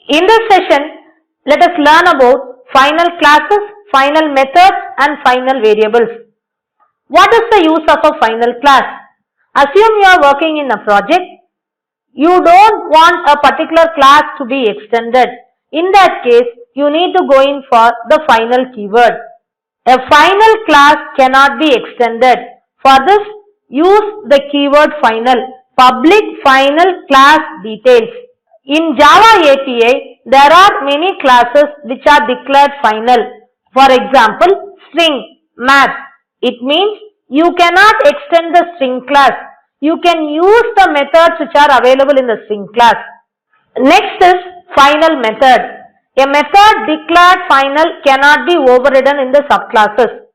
In this session, let us learn about final classes, final methods and final variables. What is the use of a final class? Assume you are working in a project. You don't want a particular class to be extended. In that case, you need to go in for the final keyword. A final class cannot be extended. For this, use the keyword final. Public final class details. In Java API, there are many classes which are declared final. For example, string, math. It means you cannot extend the string class. You can use the methods which are available in the string class. Next is final method. A method declared final cannot be overridden in the subclasses.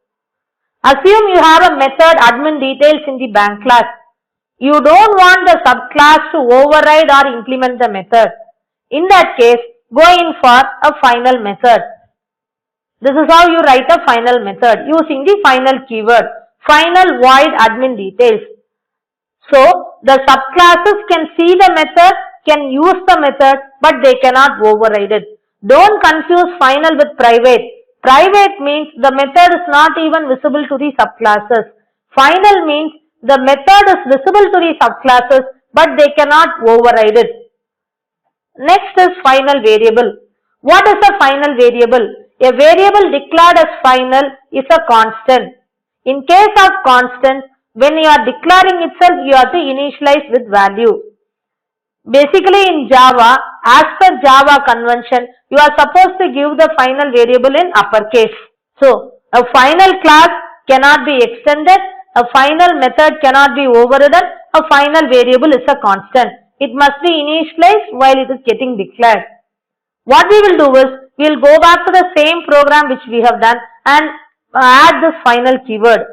Assume you have a method admin details in the bank class. You don't want the subclass to override or implement the method. In that case, go in for a final method. This is how you write a final method using the final keyword. Final void admin details. So, the subclasses can see the method, can use the method, but they cannot override it. Don't confuse final with private. Private means the method is not even visible to the subclasses. Final means the method is visible to the subclasses, but they cannot override it. Next is final variable. What is a final variable? A variable declared as final is a constant. In case of constant, when you are declaring itself, you have to initialize with value. Basically in Java, as per Java convention, you are supposed to give the final variable in uppercase. So, a final class cannot be extended, a final method cannot be overridden, a final variable is a constant. It must be initialized while it is getting declared. What we will do is, we will go back to the same program which we have done and add this final keyword.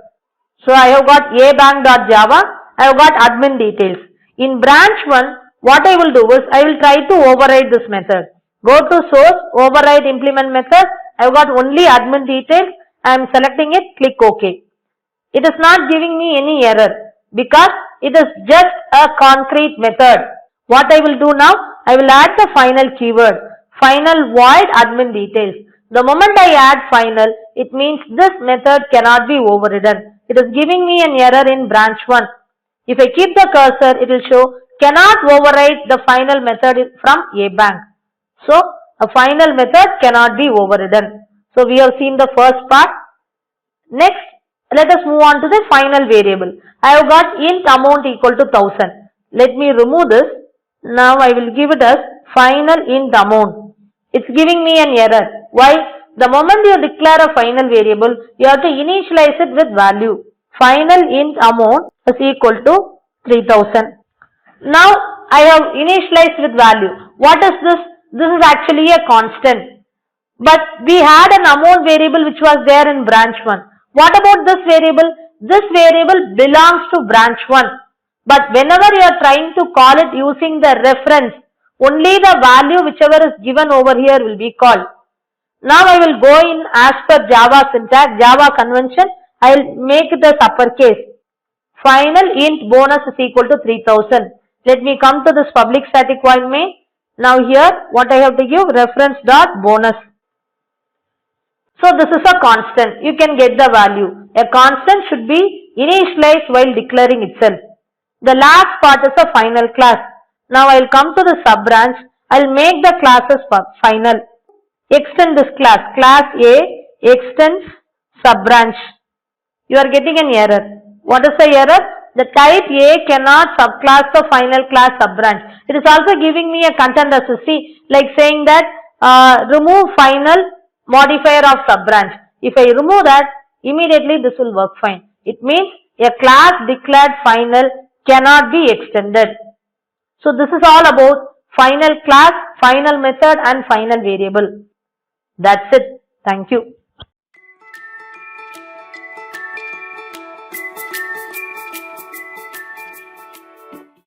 So, I have got abank.java, I have got admin details. In branch 1, what I will do is, I will try to override this method. Go to source, override implement method, I have got only admin details, I am selecting it, click OK. It is not giving me any error because it is just a concrete method. What I will do now, I will add the final keyword, final void admin details. The moment I add final, it means this method cannot be overridden. It is giving me an error in branch 1. If I keep the cursor, it will show cannot override the final method from abank. So, a final method cannot be overridden. So, we have seen the first part. Next, let us move on to the final variable. I have got int amount equal to 1000. Let me remove this. Now, I will give it as final int amount. It's giving me an error. Why? The moment you declare a final variable, you have to initialize it with value. Final int amount is equal to 3000. Now, I have initialized with value. What is this? This is actually a constant. But we had an amount variable which was there in branch 1. What about this variable? This variable belongs to branch 1. But whenever you are trying to call it using the reference, only the value whichever is given over here will be called. Now I will go in as per Java syntax, Java convention. I will make it as uppercase. Final int bonus is equal to 3000. Let me come to this public static void main. Now here what I have to give reference dot bonus. So this is a constant. You can get the value. A constant should be initialized while declaring itself. The last part is a final class. Now I will come to the sub branch. I will make the classes final. Extend this class. Class A extends sub branch. You are getting an error. What is the error? The type A cannot subclass the final class sub branch. It is also giving me a content associate like saying that remove final modifier of sub branch. If I remove that, immediately this will work fine. It means a class declared final cannot be extended. So this is all about final class, final method and final variable. That's it. Thank you.